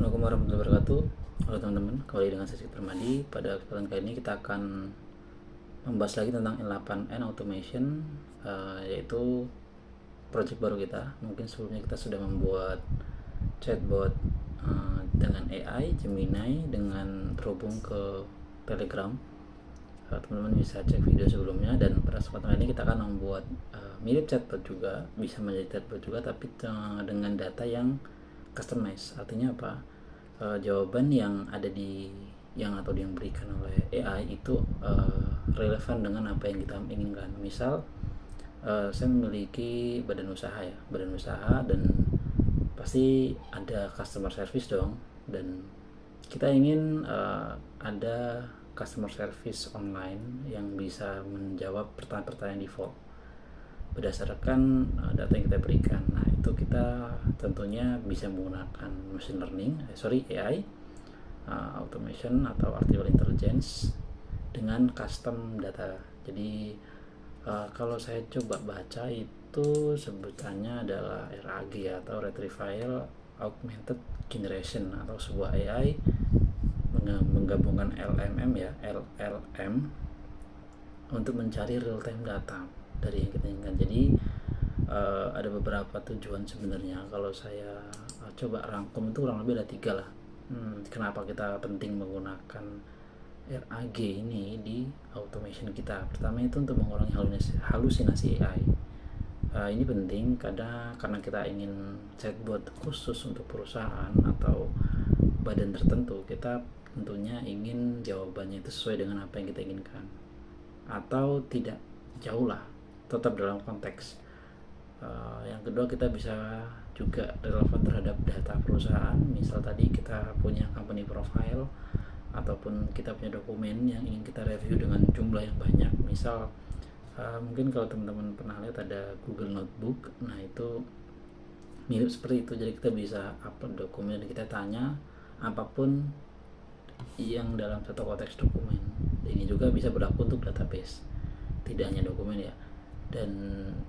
Assalamualaikum warahmatullahi wabarakatuh. Halo teman-teman, kembali dengan sesi Permadi. Pada kesempatan kali ini kita akan membahas lagi tentang N8N Automation, yaitu project baru kita. Mungkin sebelumnya kita sudah membuat chatbot dengan AI Gemini dengan terhubung ke Telegram. Teman-teman bisa cek video sebelumnya, dan pada kesempatan kali ini kita akan membuat mirip chatbot juga, bisa menjadi chatbot juga, tapi dengan data yang customize. Artinya apa? Jawaban yang ada yang berikan oleh AI itu relevan dengan apa yang kita inginkan. Misal saya memiliki badan usaha dan pasti ada customer service dong, dan kita ingin ada customer service online yang bisa menjawab pertanyaan-pertanyaan default berdasarkan data yang kita berikan. Nah, itu kita tentunya bisa menggunakan machine learning, AI, automation atau artificial intelligence dengan custom data. Jadi kalau saya coba baca itu sebutannya adalah RAG atau Retrieval Augmented Generation, atau sebuah AI menggabungkan LLM untuk mencari real time data dari yang kita inginkan. Jadi ada beberapa tujuan sebenarnya. Kalau saya coba rangkum itu kurang lebih ada 3 lah. Kenapa kita penting menggunakan RAG ini di automation kita? Pertama itu untuk mengurangi halusinasi AI. Ini penting karena kita ingin chatbot khusus untuk perusahaan atau badan tertentu. Kita tentunya ingin jawabannya itu sesuai dengan apa yang kita inginkan, atau tidak jauh lah, tetap dalam konteks. Yang kedua, kita bisa juga relevan terhadap data perusahaan. Misal tadi kita punya company profile ataupun kita punya dokumen yang ingin kita review dengan jumlah yang banyak. Misal mungkin kalau teman-teman pernah lihat ada Google Notebook, nah itu mirip seperti itu. Jadi kita bisa upload dokumen dan kita tanya apapun yang dalam satu konteks dokumen. Ini juga bisa berlaku untuk database, tidak hanya dokumen ya. Dan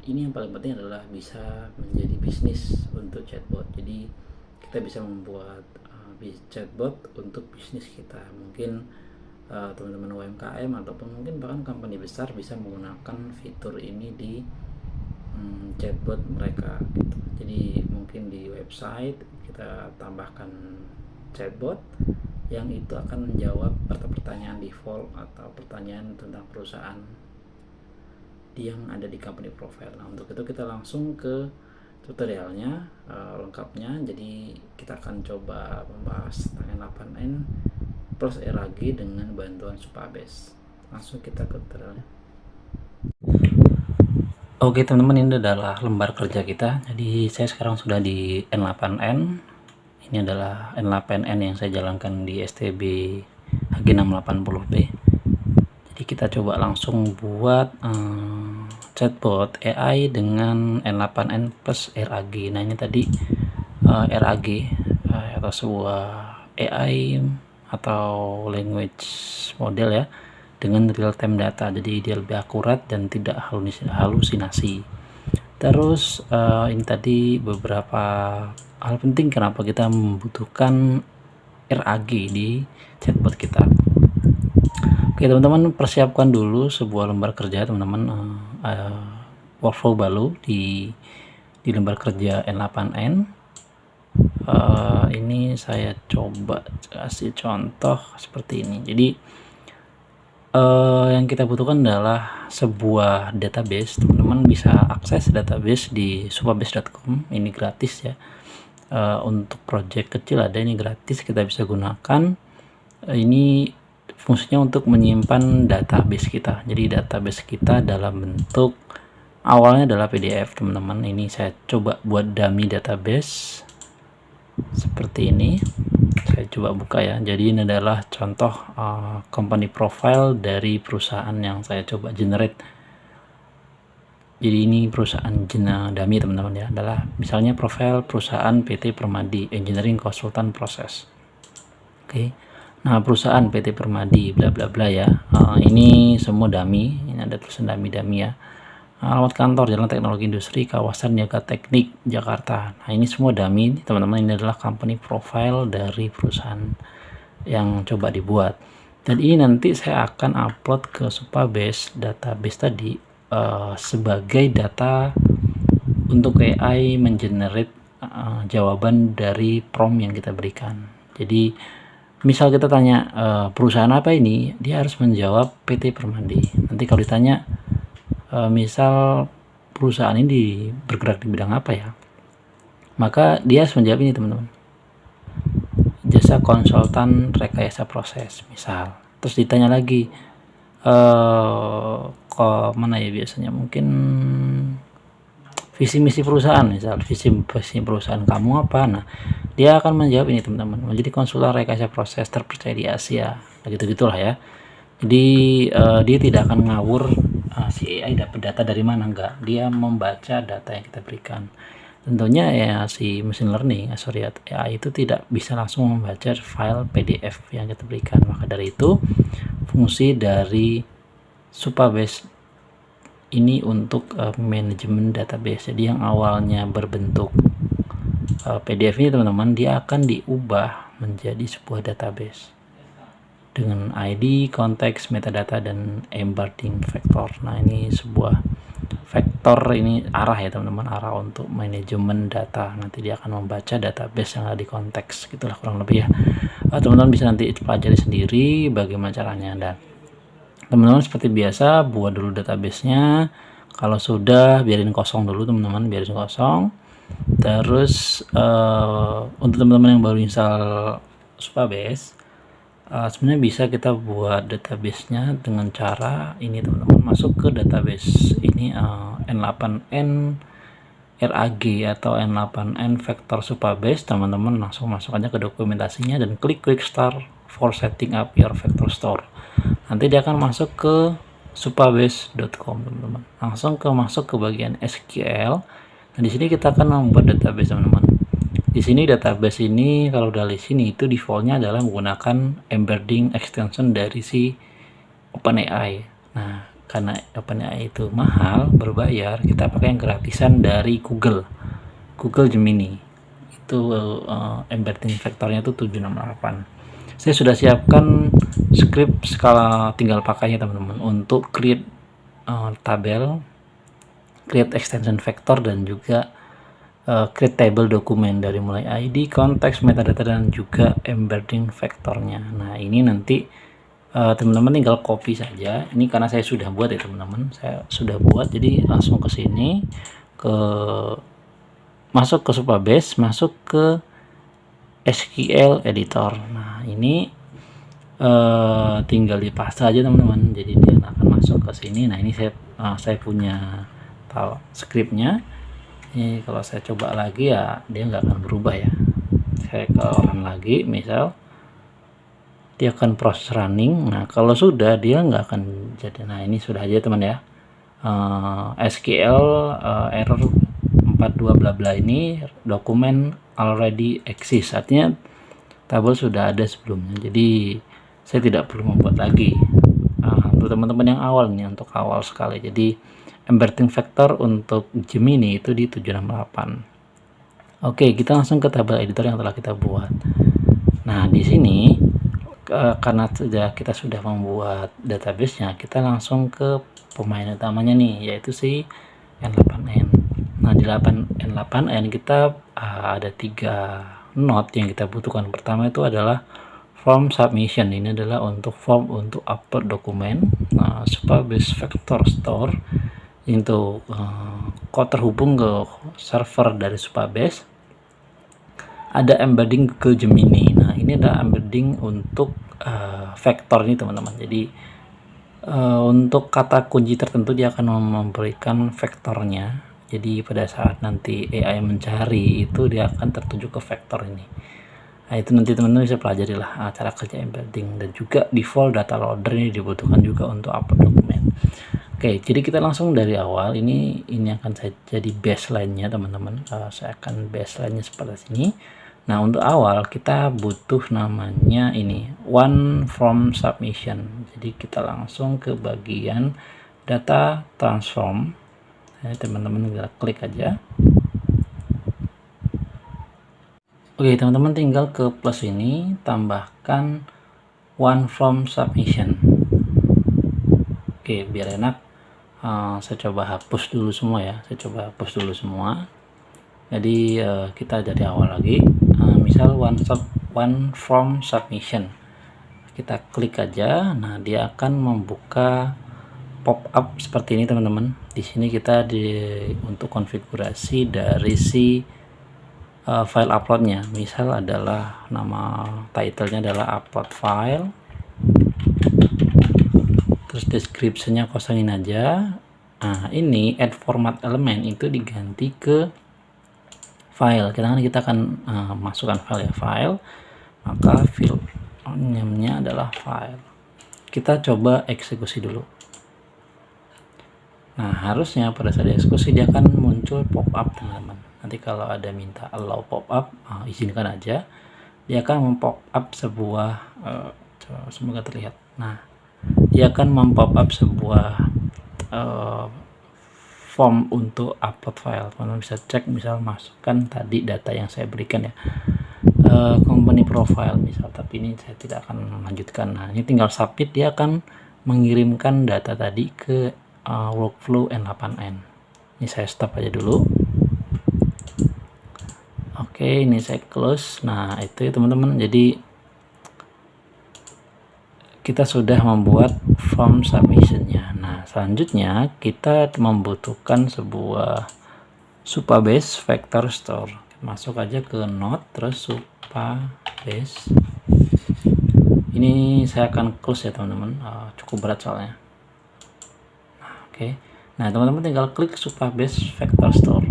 ini yang paling penting adalah bisa menjadi bisnis untuk chatbot. Jadi kita bisa membuat chatbot untuk bisnis kita. Mungkin teman-teman UMKM ataupun mungkin bahkan company besar bisa menggunakan fitur ini di chatbot mereka gitu. Jadi mungkin di website kita tambahkan chatbot yang itu akan menjawab pertanyaan default atau pertanyaan tentang perusahaan yang ada di company profile. Nah, untuk itu kita langsung ke tutorialnya lengkapnya. Jadi kita akan coba membahas tentang N8N plus RAG dengan bantuan Supabase. Langsung kita ke tutorialnya. Oke teman-teman, ini adalah lembar kerja kita. Jadi saya sekarang sudah di N8N. Ini adalah N8N yang saya jalankan di STB HG680B. Jadi kita coba langsung buat chatbot AI dengan N8N plus RAG. Nah, ini tadi RAG atau sebuah AI atau language model ya, dengan real time data. Jadi dia lebih akurat dan tidak halusinasi. Terus ini tadi beberapa hal penting kenapa kita membutuhkan RAG di chatbot kita. Oke teman-teman, persiapkan dulu sebuah lembar kerja teman-teman, workflow baru di lembar kerja N8N. Ini saya coba kasih contoh seperti ini. Jadi yang kita butuhkan adalah sebuah database. Teman-teman bisa akses database di supabase.com, ini gratis ya. Untuk project kecil ada ini gratis, kita bisa gunakan. Ini fungsinya untuk menyimpan database kita. Jadi database kita dalam bentuk awalnya adalah PDF teman-teman. Ini saya coba buat dummy database seperti ini. Saya coba buka ya. Jadi ini adalah contoh company profile dari perusahaan yang saya coba generate. Jadi ini perusahaan dummy teman-teman ya, adalah misalnya profil perusahaan PT Permadi Engineering Consultant Process. Oke. Nah, perusahaan PT Permadi bla bla bla ya. Ini semua dummy. Ini ada tulisan dummy ya. alamat kantor Jalan Teknologi Industri kawasan Niaga Teknik Jakarta. Nah ini semua dummy teman-teman, ini adalah company profile dari perusahaan yang coba dibuat, dan ini nanti saya akan upload ke Supabase database tadi sebagai data untuk AI mengenerate jawaban dari prompt yang kita berikan. Jadi misal kita tanya perusahaan apa ini, dia harus menjawab PT Permandi. Nanti kalau ditanya misal perusahaan ini bergerak di bidang apa ya, maka dia harus menjawab ini teman-teman, jasa konsultan rekayasa proses misal. Terus ditanya lagi ke mana ya, biasanya mungkin visi misi perusahaan, misal visi perusahaan kamu apa. Nah dia akan menjawab ini teman-teman, menjadi konsultan rekayasa proses terpercaya di Asia, gitu gitulah ya. Jadi dia tidak akan ngawur si AI dapat data dari mana, enggak, dia membaca data yang kita berikan. Tentunya ya si machine learning AI itu tidak bisa langsung membaca file PDF yang kita berikan. Maka dari itu fungsi dari Supabase ini untuk manajemen database. Jadi yang awalnya berbentuk PDF ini teman-teman, dia akan diubah menjadi sebuah database dengan ID, konteks, metadata, dan embedding vektor. Nah ini sebuah vektor, ini arah ya teman-teman, arah untuk manajemen data. Nanti dia akan membaca database yang ada di konteks, gitulah kurang lebih ya. Teman-teman bisa nanti pelajari sendiri bagaimana caranya. Dan teman-teman seperti biasa buat dulu databasenya. Kalau sudah, biarin kosong dulu teman-teman, biarin kosong. Terus untuk teman-teman yang baru install Supabase, sebenarnya bisa kita buat databasenya dengan cara ini teman-teman, masuk ke database ini N8N RAG atau N8N vector Supabase. Teman-teman langsung masuk aja ke dokumentasinya dan klik start for setting up your vector store. Nanti dia akan masuk ke supabase.com teman-teman, langsung masuk ke bagian SQL. Nah di sini kita akan membuat database teman-teman. Di sini database ini kalau dari sini itu defaultnya adalah menggunakan embedding extension dari si OpenAI. Nah karena OpenAI itu mahal, berbayar, kita pakai yang gratisan dari Google Gemini. Itu embedding vektornya itu 768. Saya sudah siapkan script skala, tinggal pakainya teman-teman, untuk create tabel, create extension vector, dan juga create table dokumen dari mulai ID, konteks, metadata, dan juga embedding vektornya. Nah ini nanti teman-teman tinggal copy saja. Ini karena saya sudah buat ya teman-teman, saya sudah buat, jadi langsung ke sini, masuk ke Supabase, masuk ke SQL editor. Nah ini tinggal dipaste aja teman-teman, jadi dia akan masuk ke sini. Nah ini saya punya scriptnya. Ini kalau saya coba lagi ya dia nggak akan berubah ya. Saya run lagi, misal dia akan proses running. Nah kalau sudah dia nggak akan jadi. Nah ini sudah aja teman ya, SQL error 42 bla bla, ini dokumen already exist, artinya tabel sudah ada sebelumnya, jadi saya tidak perlu membuat lagi. Untuk teman-teman yang awal nih, untuk awal sekali, jadi embedding vector untuk Gemini itu di 768. Oke, kita langsung ke tabel editor yang telah kita buat. Nah di sini karena kita sudah membuat database-nya, kita langsung ke pemain utamanya nih, yaitu si N8N. Nah di N8N kita ada 3 node yang kita butuhkan. Pertama itu adalah form submission, ini adalah untuk form untuk upload dokumen. Nah Supabase vector store itu kok terhubung ke server dari Supabase. Ada embedding ke Gemini. Nah ini ada embedding untuk vektor ini teman-teman. Jadi untuk kata kunci tertentu dia akan memberikan vektornya. Jadi pada saat nanti AI mencari itu dia akan tertuju ke vektor ini. Nah itu nanti teman-teman bisa pelajari lah cara kerja embedding, dan juga default data loader ini dibutuhkan juga untuk upload dokumen. Oke, jadi kita langsung dari awal. Ini akan saya jadi baseline-nya teman-teman. Saya akan baseline-nya seperti ini. Nah untuk awal kita butuh namanya ini one form submission. Jadi kita langsung ke bagian data transform. teman-teman tinggal klik aja. Oke, teman-teman tinggal ke plus ini, tambahkan one from submission. Oke, biar enak, saya coba hapus dulu semua ya. Saya coba hapus dulu semua. Jadi kita dari awal lagi. Misal one from submission. Kita klik aja. Nah, dia akan membuka pop up seperti ini, teman-teman. Di sini kita untuk konfigurasi dari si file uploadnya, misal adalah nama titlenya adalah upload file, terus descriptionnya kosongin aja. Nah, ini add format element itu diganti ke file. Kita akan masukkan file ya, file, maka file name-nya adalah file. Kita coba eksekusi dulu. Nah, harusnya pada saat eksekusi dia akan muncul pop up, teman-teman. Nanti kalau ada minta allow pop up, izinkan aja, dia akan mempop up sebuah semoga terlihat. Nah, dia akan mempop up sebuah form untuk upload file. Teman-teman bisa cek, misal masukkan tadi data yang saya berikan ya, company profile misal, tapi ini saya tidak akan melanjutkan. Nah, ini tinggal submit, dia akan mengirimkan data tadi ke workflow N8N. Ini saya stop aja dulu. Oke, ini saya close. Nah, itu ya teman-teman, jadi kita sudah membuat form submissionnya. Nah, selanjutnya kita membutuhkan sebuah Supabase vector store. Masuk aja ke node, terus Supabase. Ini saya akan close ya teman-teman, cukup berat soalnya. Nah, oke. Nah, teman-teman tinggal klik Supabase vector store.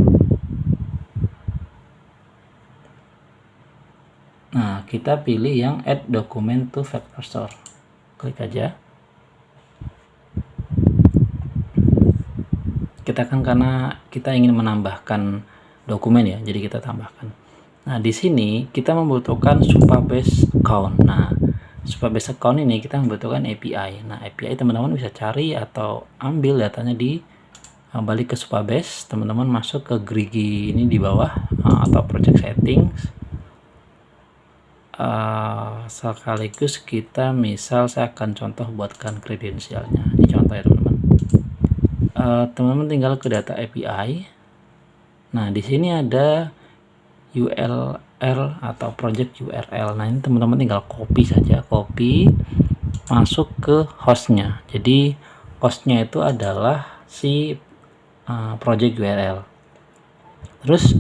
Nah, kita pilih yang add document to vector store. Klik aja. Kita kan karena kita ingin menambahkan dokumen ya, jadi kita tambahkan. Nah, di sini kita membutuhkan Supabase account. Nah, Supabase account ini kita membutuhkan API. Nah, API teman-teman bisa cari atau ambil datanya di balik ke Supabase. Teman-teman masuk ke Grigi ini di bawah atau project settings. Sekaligus kita misal saya akan contoh buatkan kredensialnya. Ini contoh ya teman-teman. Teman-teman tinggal ke data API. Nah, di sini ada URL atau project URL. Nah, ini teman-teman tinggal copy saja, copy masuk ke hostnya. Jadi hostnya itu adalah si project URL. Terus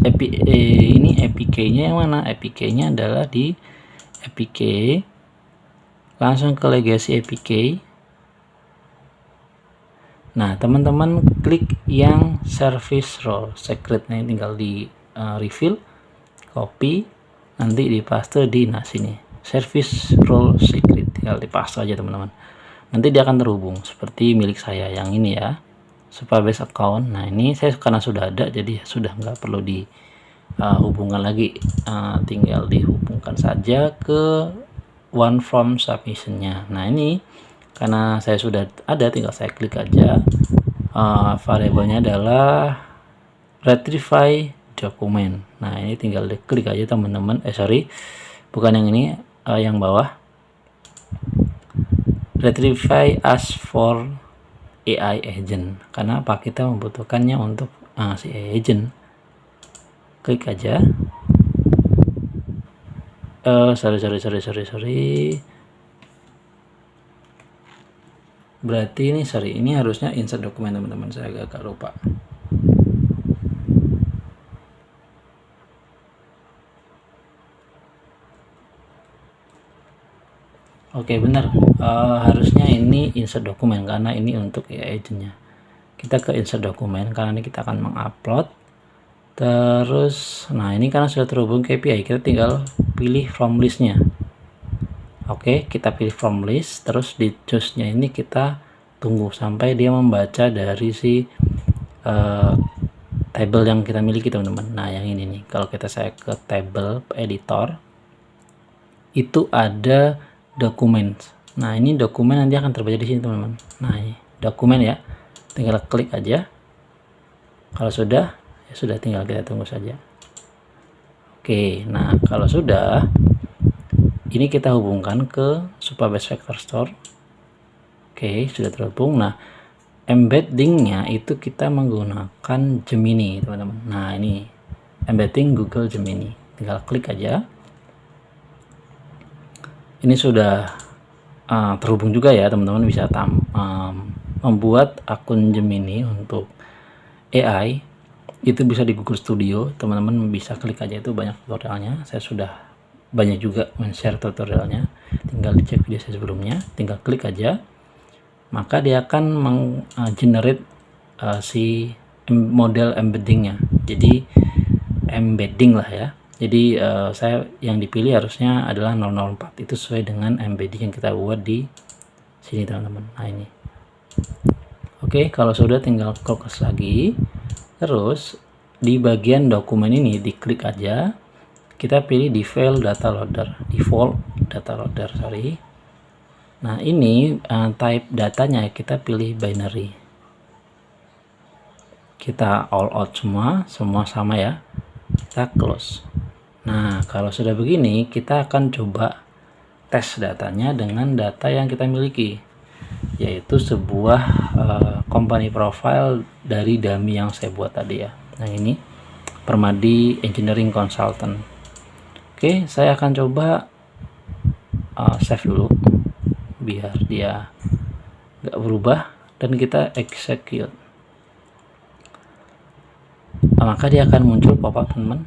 ini APK-nya yang mana? APK-nya adalah di APK, langsung ke legacy APK. Nah, teman-teman klik yang service role secretnya, tinggal di refill, copy, nanti dipaste di sini service role secret, tinggal dipaste aja teman-teman. Nanti dia akan terhubung seperti milik saya yang ini ya, Supabase account. Nah, ini saya karena sudah ada, jadi sudah nggak perlu dihubungkan lagi, tinggal dihubungkan saja ke one from submissionnya. Nah, ini karena saya sudah ada, tinggal saya klik aja. Variabelnya adalah retrieve document. Nah, ini tinggal diklik aja teman-teman. Sorry, bukan yang ini, yang bawah. Retrieve as for AI agent. Karena apa? Kita membutuhkannya untuk si AI agent. Klik aja. Sorry. Berarti ini harusnya insert dokumen teman-teman. Saya agak lupa. Oke, benar. Harusnya ini insert dokumen karena ini untuk AI agentnya. Kita ke insert dokumen karena ini kita akan mengupload. Terus, nah ini karena sudah terhubung ke API, kita tinggal pilih from listnya. Oke, kita pilih from list. Terus di choose-nya ini kita tunggu sampai dia membaca dari si table yang kita miliki teman-teman. Nah, yang ini nih, kalau saya ke table editor, itu ada dokumen. Nah, ini dokumen nanti akan terbaca di sini teman-teman. Nah, ini dokumen ya, tinggal klik aja. Kalau sudah, ya sudah, tinggal kita tunggu saja. Oke, nah kalau sudah, ini kita hubungkan ke Supabase Vector Store. Oke, sudah terhubung. Nah, embeddingnya itu kita menggunakan Gemini, teman-teman. Nah, ini embedding Google Gemini. Tinggal klik aja. Ini sudah terhubung juga ya, teman-teman. Bisa membuat akun Gemini untuk AI. Itu bisa di Google Studio. Teman-teman bisa klik aja, itu banyak tutorialnya. Saya sudah banyak juga men-share tutorialnya, tinggal dicek video saya sebelumnya, tinggal klik aja, maka dia akan generate si model embeddingnya. Jadi embedding lah ya. Jadi saya yang dipilih harusnya adalah 004, itu sesuai dengan embedding yang kita buat di sini, teman-teman. Nah, ini oke. Kalau sudah, tinggal fokus lagi, terus di bagian dokumen ini diklik aja, kita pilih default data loader, sorry. Nah, ini type datanya kita pilih binary. Kita all out semua sama ya. Kita close. Nah, kalau sudah begini, kita akan coba tes datanya dengan data yang kita miliki, yaitu sebuah company profile dari dummy yang saya buat tadi ya. Nah, ini Permadi Engineering Consultant. Oke, saya akan coba save dulu biar dia nggak berubah, dan kita execute. Maka dia akan muncul pop-up, teman-teman.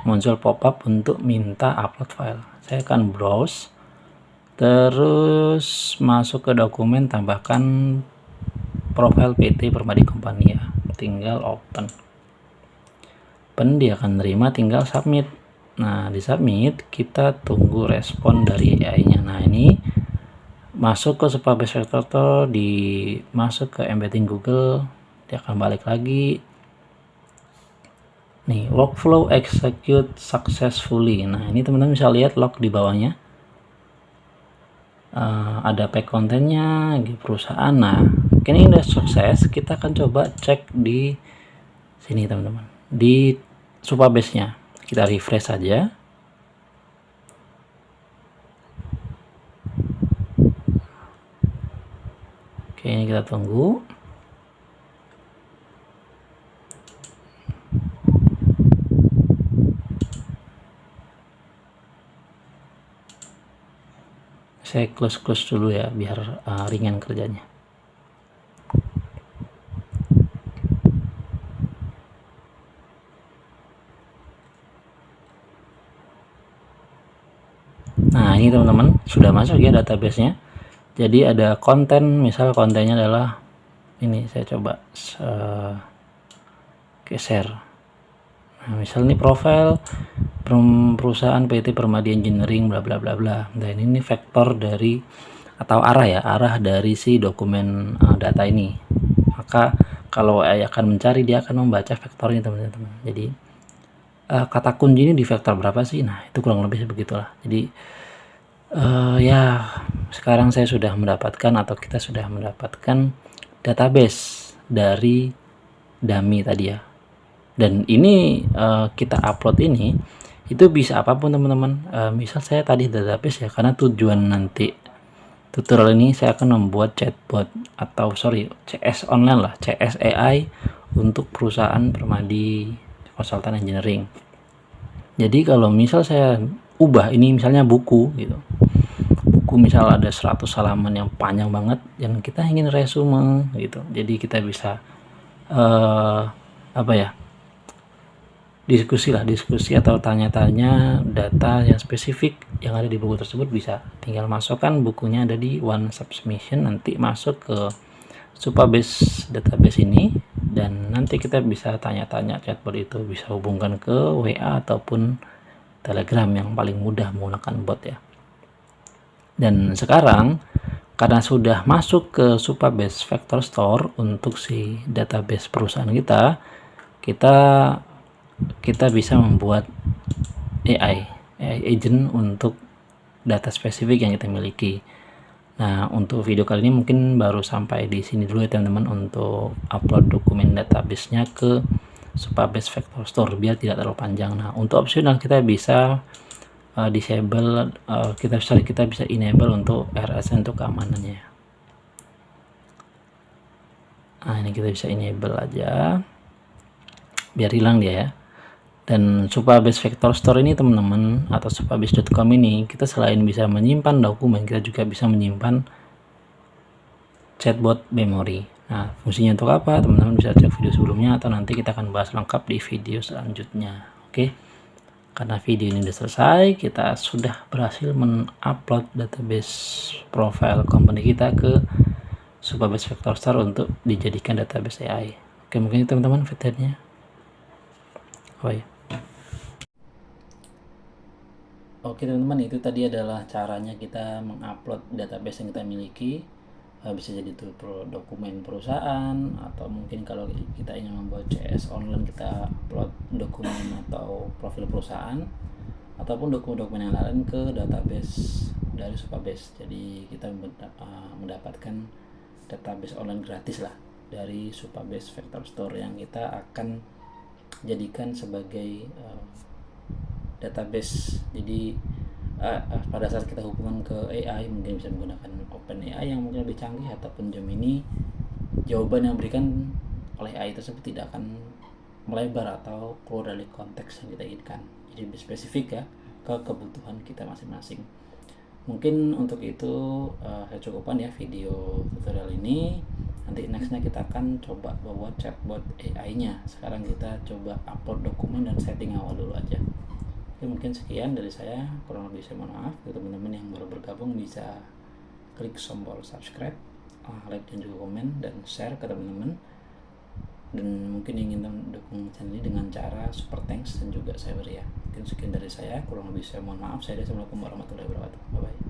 Muncul pop-up untuk minta upload file. Saya akan browse, terus masuk ke dokumen, tambahkan profil PT Permadi Company ya. Tinggal open. Dia akan terima, tinggal submit. Nah, di submit kita tunggu respon dari AI-nya. Nah, ini masuk ke Supabase Vector Store, masuk ke embedding Google, dia akan balik lagi. Nih, workflow execute successfully. Nah, ini teman-teman bisa lihat log di bawahnya. Ada pack kontennya, di perusahaan. Nah, ini udah sukses. Kita akan coba cek di sini, teman-teman, di Supabase-nya. Kita refresh saja. Oke, ini kita tunggu. Saya close dulu ya, biar ringan kerjanya. Nah, ini teman-teman sudah masuk ya database-nya. Jadi ada konten, misal kontennya adalah ini, saya coba geser. Nah, misal ini profil perusahaan PT Permadi Engineering bla bla bla bla. Dan ini vektor dari atau arah dari si dokumen data ini. Maka kalau akan mencari, dia akan membaca vektornya, teman-teman. Jadi kata kunci ini di vektor berapa sih? Nah, itu kurang lebih begitulah. Jadi ya, sekarang saya sudah mendapatkan, atau kita sudah mendapatkan database dari dummy tadi ya. Dan ini kita upload ini, itu bisa apapun, teman-teman. Misal saya tadi database ya, karena tujuan nanti tutorial ini saya akan membuat chatbot, atau CS online lah, CS AI untuk perusahaan Permadi Konsultan Engineering. Jadi kalau misal saya ubah ini, misalnya buku gitu, misal ada 100 halaman yang panjang banget, yang kita ingin resume gitu, jadi kita bisa diskusi atau tanya-tanya data yang spesifik yang ada di buku tersebut. Bisa tinggal masukkan bukunya, ada di One Submission, nanti masuk ke Supabase database ini, dan nanti kita bisa tanya-tanya chatbot itu, bisa hubungkan ke WA ataupun Telegram yang paling mudah menggunakan bot ya. Dan sekarang karena sudah masuk ke Supabase Vector Store untuk si database perusahaan kita bisa membuat AI agent untuk data spesifik yang kita miliki. Nah, untuk video kali ini mungkin baru sampai di sini dulu ya, teman-teman, untuk upload dokumen database-nya ke Supabase Vector Store biar tidak terlalu panjang. Nah, untuk opsional kita bisa disable, kita bisa enable untuk RSN untuk keamanannya. Nah, ini kita bisa enable aja biar hilang dia ya. Dan Supabase Vector Store ini teman-teman, atau supabase.com ini, kita selain bisa menyimpan dokumen, kita juga bisa menyimpan chatbot memori. Nah, fungsinya untuk apa? Teman-teman bisa cek video sebelumnya atau nanti kita akan bahas lengkap di video selanjutnya. Oke. Karena video ini sudah selesai, kita sudah berhasil mengupload database profile company kita ke Supabase Vector Store untuk dijadikan database AI. Oke, mungkin itu teman-teman videonya. Oh ya. Oke teman-teman, itu tadi adalah caranya kita mengupload database yang kita miliki. Bisa jadi itu dokumen perusahaan, atau mungkin kalau kita ingin membuat CS online, kita upload dokumen atau profil perusahaan, ataupun dokumen-dokumen yang lain ke database dari Supabase. Jadi kita mendapatkan database online gratis lah dari Supabase Vector Store yang kita akan jadikan sebagai database. Jadi pada saat kita hubungan ke AI, mungkin bisa menggunakan OpenAI yang mungkin lebih canggih, ataupun Gemini, jawaban yang diberikan oleh AI tersebut tidak akan melebar atau keluar dari konteks yang kita inginkan. Jadi lebih spesifik ya ke kebutuhan kita masing-masing. Mungkin untuk itu saya cukupkan ya video tutorial ini. Nanti nextnya kita akan coba bawa chatbot AI-nya. Sekarang kita coba upload dokumen dan setting awal dulu aja. Oke, mungkin sekian dari saya, kurang lebih saya mohon maaf. Untuk teman-teman yang baru bergabung bisa klik tombol subscribe, like dan juga komen dan share ke teman-teman. Dan mungkin ingin mendukung channel ini dengan cara super thanks dan juga saya beri ya. Mungkin sekian dari saya, kurang lebih saya mohon maaf. Assalamualaikum warahmatullahi wabarakatuh. Bye bye.